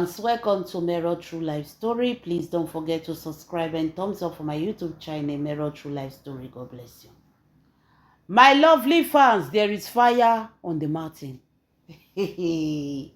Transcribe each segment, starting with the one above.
Welcome to Mirror True Life Story. Please don't forget to subscribe and thumbs up for my YouTube channel, Mirror True Life Story. God bless you. My lovely fans, there is fire on the mountain. There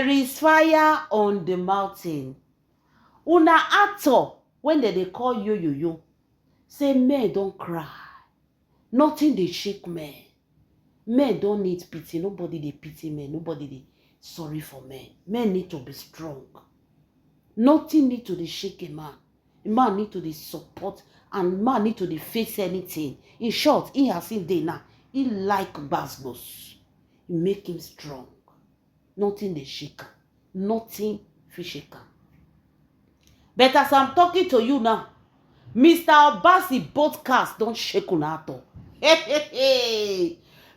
is fire on the mountain. Una actor, when they call you, say men don't cry. Nothing they shake men. Men don't need pity. Nobody they pity men. Nobody they sorry for men. Men need to be strong. Nothing need to dey shake a man. A man need to dey support and man need to dey face anything. In short, he has seen day now. He like gbasgbos. He make him strong. Nothing dey shake am. Nothing fit shake am. But as I'm talking to you now, Mr. Obasi podcast don't shake una at all.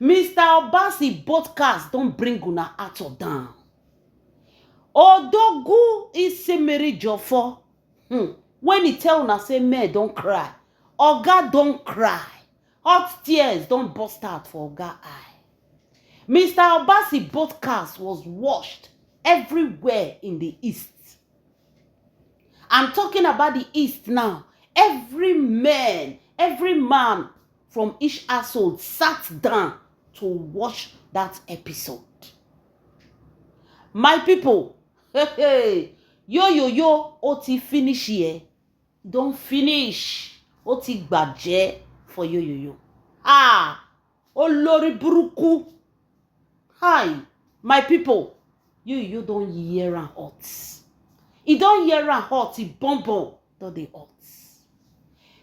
Mr. Obasi podcast don't bring una at all down. Odogu Isemeri Jofo. When he tell una say men don't cry, Oga don't cry. Hot tears don't burst out for Oga eye. Mr. Obasi podcast was watched everywhere in the East. I'm talking about the East now. Every man from each household sat down to watch that episode. My people, yo, ó ti finish here. Don't finish. Ó ti gbàjẹ́ for yo. Olórí burúkú. Hi, my people. You don't hear am hot. He don't hear am hot. He bumble don't dey hot.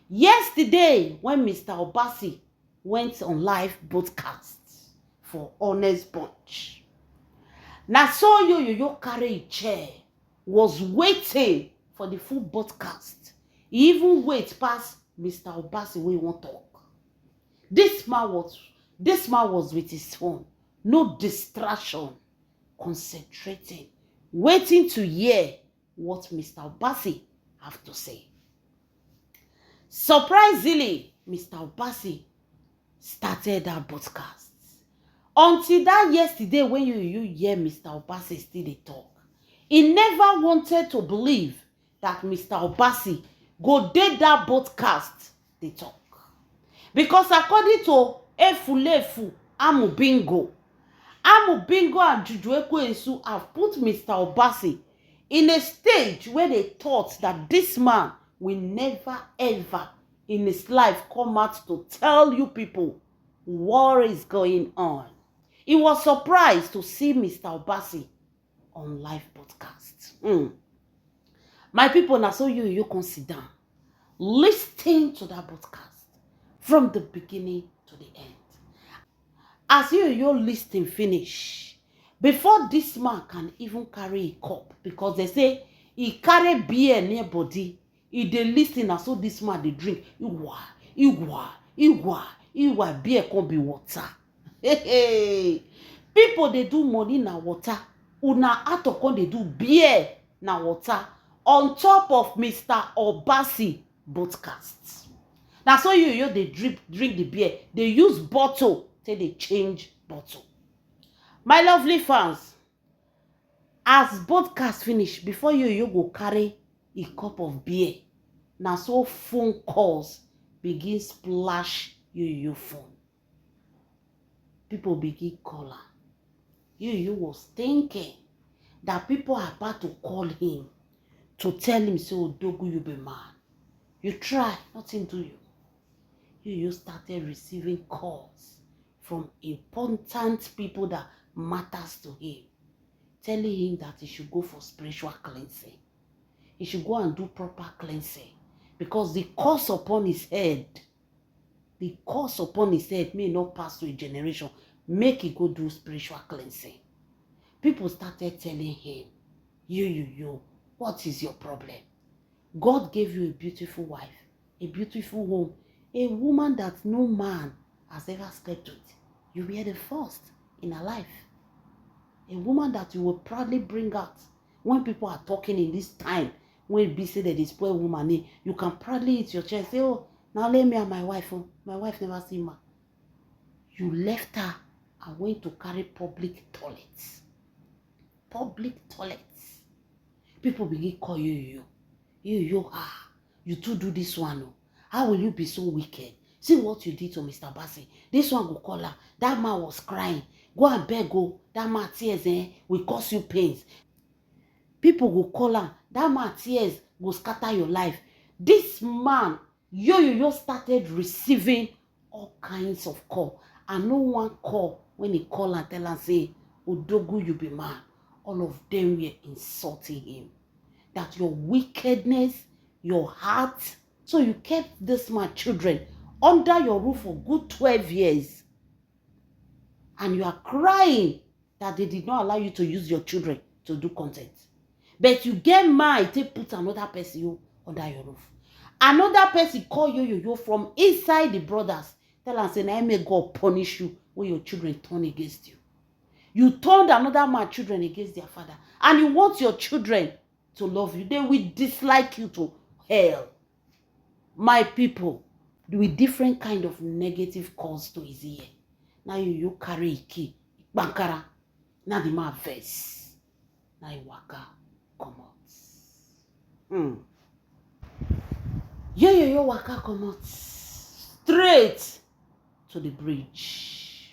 Yesterday, when Mr. Obasi went on live broadcast for Honest Bunch, na so yo carry a chair, was waiting for the full broadcast. He even wait past Mr. Obasi wey wan talk. This man was with his phone, no distraction, concentrating, waiting to hear what Mr. Obasi have to say. Surprisingly, Mr. Obasi started that broadcast. Until that yesterday when you hear Mr. Obasi still dey talk, he never wanted to believe that Mr. Obasi go dey that broadcast dey talk. Because according to Efulefu Amubingo and Juju Ekwensu have put Mr. Obasi in a stage where they thought that this man will never ever in his life come out to tell you people what is going on. He was surprised to see Mr. Obasi on live broadcast. My people, now so you can sit down. Listen to that broadcast from the beginning to the end. As you listen finish, before this man can even carry a cup, because they say he carry beer near body, he dey listen as so this man dey drink. Iwa, beer can be water. People they do money na water. Una ato kon they do beer na water on top of Mr. Obasi broadcast. Now so you they drink the beer. They use bottle till they change bottle. My lovely fans, as broadcast finish, before you go carry a cup of beer, now so phone calls begin splash your phone. People begin calling. You was thinking that people are about to call him to tell him, so Odogu, you be man. You try, nothing do you. You started receiving calls from important people that matters to him, telling him that he should go for spiritual cleansing. He should go and do proper cleansing. Because the curse upon his head may not pass to a generation. Make it go do spiritual cleansing. People started telling him, you, what is your problem? God gave you a beautiful wife, a beautiful home, a woman that no man has ever slept with. You were the first in her life. A woman that you will proudly bring out. When people are talking in this time, when be say that this poor woman, you can proudly hit your chest, say, oh, now let me and my wife. Oh, my wife never seen me. You left her and went to carry public toilets. People begin call you. You too do this one. Oh. How will you be so wicked? See what you did to Mr. Bassey. This one go call her. That man was crying. Go and beg, go. That man tears will cause you pains. People go call her. That man tears go scatter your life. This man, yo started receiving all kinds of call. And no one call when he call and tell her, say, Odogu, you be man. All of them were insulting him. That your wickedness, your heart. So you kept this man children under your roof for good 12 years. And you are crying that they did not allow you to use your children to do content. But you get mad, they put another person under your roof. Another person call you from inside the brothers. Tell and say, I may God punish you when your children turn against you. You turned another man's children against their father. And you want your children to love you. They will dislike you to hell. My people, with different kind of negative calls to his ear. Now you carry a key. Bankara. Now the man verse. Now you waka. Come out. Yo waka come out. Straight to the bridge.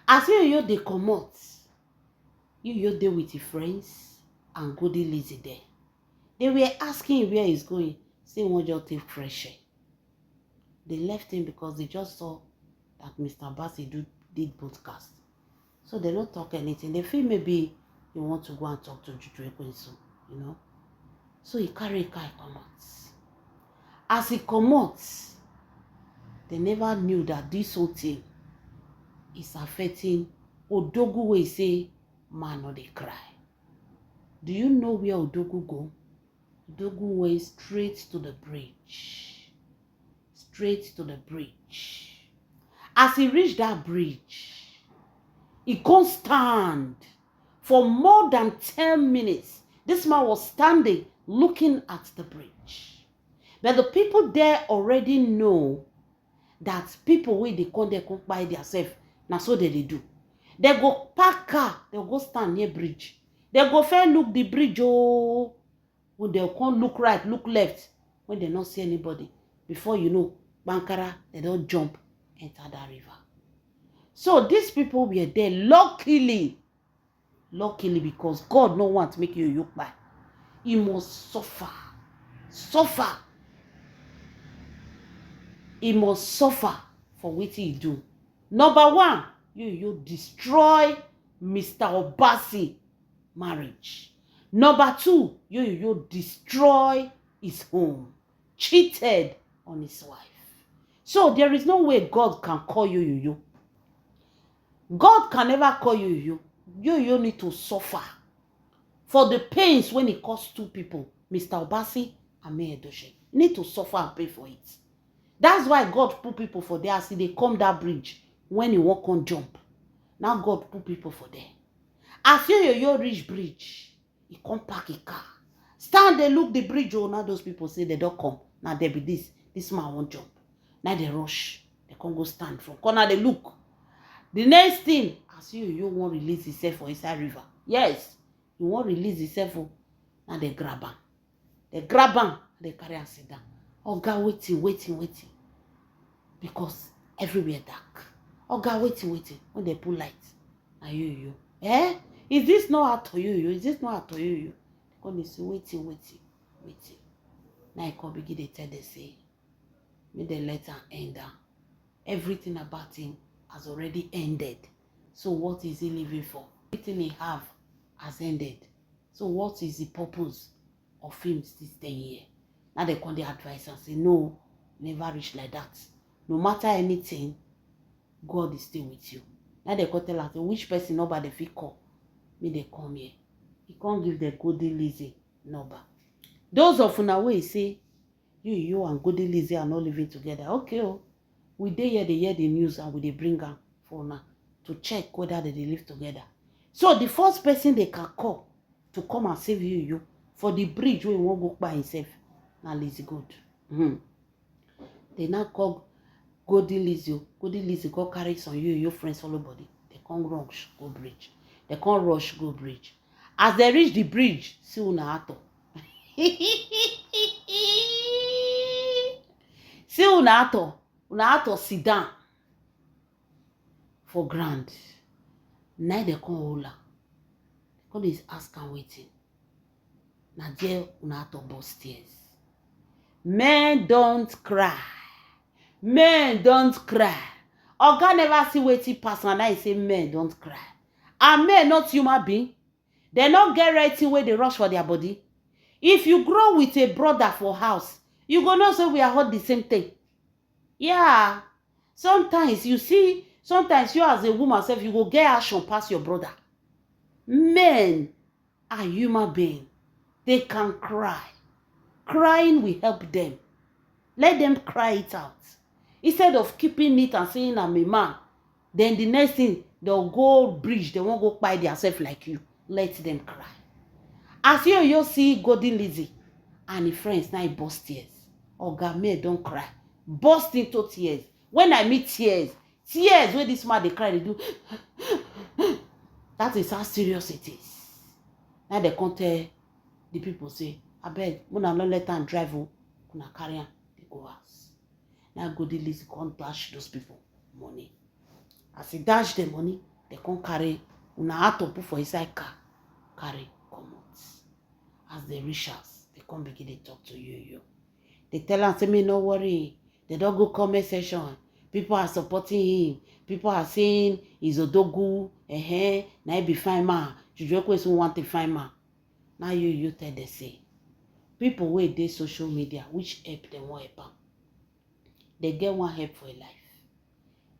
As yo they come out. You there with your friends and Goody Lizzie there. They were asking him where he's going. Say one just take fresh air. They left him because they just saw that Mr. Bassey did podcast. So they don't talk anything. They feel maybe you want to go and talk to Juju Ekwensu, you know. So he carry a car come out. As he come out, they never knew that this whole thing is affecting Odogu wey say, man no dey cry. Do you know where Odogu go? Odogu went straight to the bridge. Straight to the bridge. As he reached that bridge, he can't stand. For more than 10 minutes, this man was standing looking at the bridge. But the people there already know that people wey they come there come by themselves. Now so they do. They go park car, they go stand near bridge. They go fair look the bridge, oh. When they come look right, look left, when they not see anybody. Before you know, Bankara, they don't jump, enter that river. So these people were there luckily because God no want to make you yoke by. He must suffer. He must suffer for what he do. Number one, you destroy Mr. Obasi marriage. Number two, you destroy his home. Cheated on his wife. So there is no way God can call you. God can never call you. You need to suffer for the pains when it costs two people, Mr. Obasi and Mayor Edochie. You need to suffer and pay for it. That's why God put people for there. See, they come that bridge when you walk on jump. Now God put people for there. As you reach bridge, he come park a car. Stand they look the bridge. Oh, now those people say they don't come. Now there be this man won't jump. Now they rush. They can't go stand from corner. They look. The next thing, as you won't release yourself for inside river. Yes, you won't release yourself. Now they grab him. They grab him. They carry and sit down. Oga waiting. Because everywhere dark. Oga waiting. When they pull light. Now you. Is this not out to you? Is this not out to you? They say waiting. Now I come begin to tell they say, may the letter end down. Everything about him has already ended. So what is he living for? Everything he have has ended. So what is the purpose of him still staying here? Now they come the advice and say, no, never reach like that. No matter anything, God is still with you. Now they come tell us, which person nobody fit call? Me they come here. He can't give the Goody Lizzie number. Those of una way say, you and Goody Lizzie are not living together. Okay, we dey here, they hear the news and we they bring her for now to check whether they live together. So the first person they can call to come and save you for the bridge where he won't go by himself. Now Lizzie good. They now call Goody Lizzie. Goody Lizzie go carry some your friends follow body. They can't rush go bridge. As they reach the bridge, see una ato. See una ato sit down for ground. Now they come hold am. Come dey ask am wetin. Na there una ato burst tears. Men don't cry. Men don't cry. Oga never see wetin pass, and I say men don't cry. And men not human being. They not get writing where they rush for their body. If you grow with a brother for house, you go know say we are all the same thing. Yeah. Sometimes you see, sometimes you as a woman self, you go get action past your brother. Men are human beings. They can cry. Crying will help them. Let them cry it out. Instead of keeping it and saying I'm a man, then the next thing, they'll go bridge, they won't go buy themselves like you. Let them cry. As you see Golden Lizzy and his friends, now he burst tears. Oga, men don't cry. Burst into tears. When I meet tears when this man they cry, they do. That is how serious it is. Now they come tell the people, say, I beg, una no let them drive, una carry am, they go house. Now Golden Lizzy come dash those people money. As he dash the money, they come carry, una have to put for inside car, carry, come out. As they reach house, they come begin to talk to you. They tell am, say, me no worry. They don't go comment section. People are supporting him. People are saying he's odogu. Now he be fine man. Juju Ekwesu want a fine man. Now you tell them, say, people wey dey social media, which help them want help am. They get one help for a life.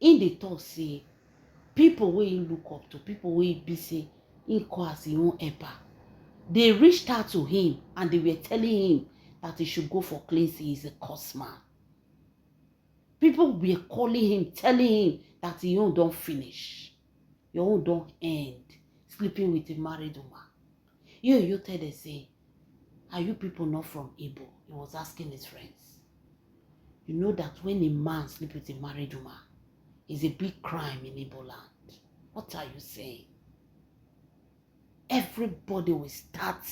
In the talk, say, people wey you look up to, people wey be say, in call as him own helper. They reached out to him and they were telling him that he should go for cleansing. He's a cursed man. People were calling him, telling him that your own don't finish. Your own don't end. Sleeping with a married woman. You tell them, say, are you people not from Igbo? He was asking his friends. You know that when a man sleeps with a married woman, it's a big crime in Igbo land. What are you saying? Everybody will start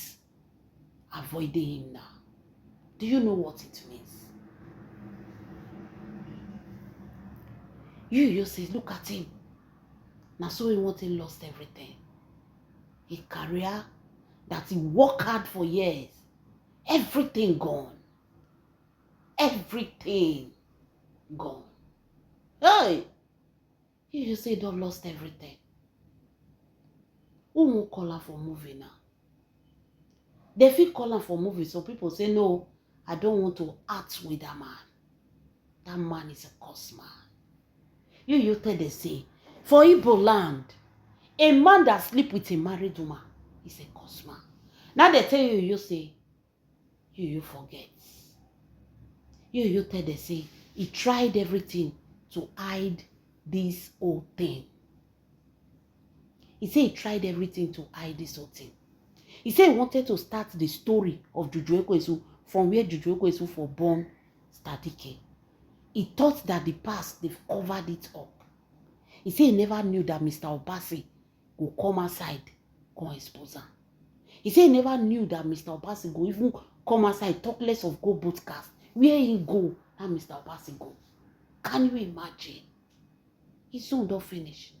avoiding him now. Do you know what it means? You say, look at him. Now so he want to lost everything. A career that he worked hard for years. Everything gone. Everything gone. Hey! You say don't lost everything. Who won't call her for movie now? They feel call her for movie, so people say, no, I don't want to act with that man. That man is a cursed man. You tell them, say, for Igbo land, a man that sleep with a married woman is a cursed man. Now they tell you say, you forget. You tell them, say, he tried everything to hide this whole thing. He said he tried everything to hide this whole thing. He said he wanted to start the story of Juju Ekwesu from where Juju Ekwesu for born Statike. He thought that the past, they've covered it up. He said he never knew that Mr. Obasi would come outside, come expose him. He said he never knew that Mr. Obasi would even come outside, talk less of go broadcast. Where he go, and Mr. Obasi go. Can you imagine? His son don't finish.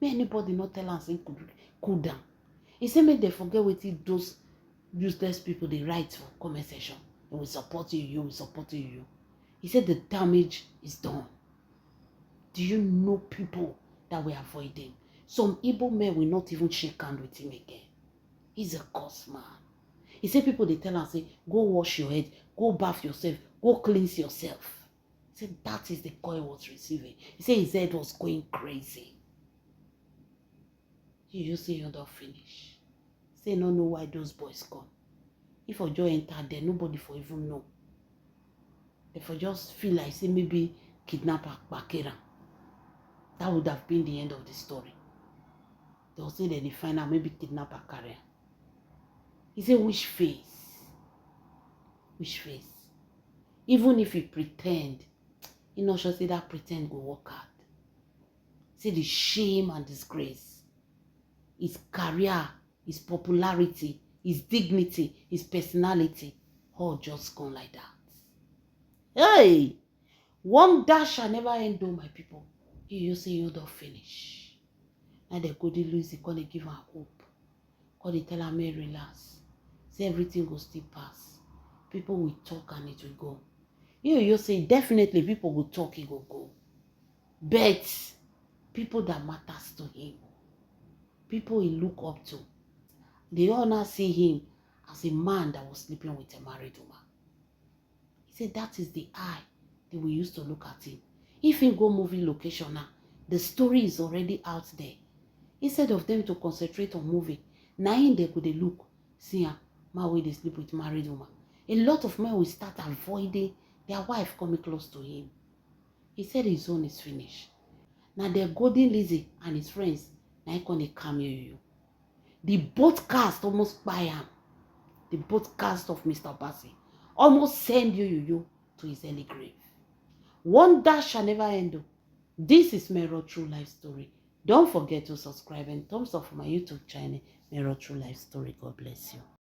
May anybody not tell us he cool down. He said, make they forget what those useless people they write for comment section. They will support you, will support you. He said the damage is done. Do you know people that we avoid him? Some Igbo men will not even shake hands with him again. He's a cursed man. He said people they tell us, say, go wash your head, go bath yourself, go cleanse yourself. He said that is the call he was receiving. He said his head was going crazy. You say you don't finish. Say no know why those boys come. If I just enter there, nobody for even know. If I just feel like say maybe kidnapper Bakera. That would have been the end of the story. They'll say that they find out maybe kidnapper carrier. He said, which face? Which face? Even if he pretend, he not sure say that pretend go work hard. Say the shame and disgrace. His career his popularity, his dignity, his personality, all just gone like that. Hey, wonder shall never end, though, my people. You say you don't finish. Now they go to lose, they call they give her hope. Call they tell her, may relax. Say everything will still pass. People will talk and it will go. You say definitely people will talk, it will go. But people that matters to him, people he look up to, they all now see him as a man that was sleeping with a married woman. He said that is the eye that we used to look at him. If he go movie location now, the story is already out there. Instead of them to concentrate on moving, now in they could look, see him, man way they sleep with married woman. A lot of men will start avoiding their wife coming close to him. He said his own is finished. Now the Golden Lizzie and his friends, now he can cameo you. The podcast almost buy him. The podcast of Mr. Bassey almost send you to his early grave. Wonder shall never end. This is Mero True Life Story. Don't forget to subscribe and thumbs up for my YouTube channel, Mero True Life Story. God bless you.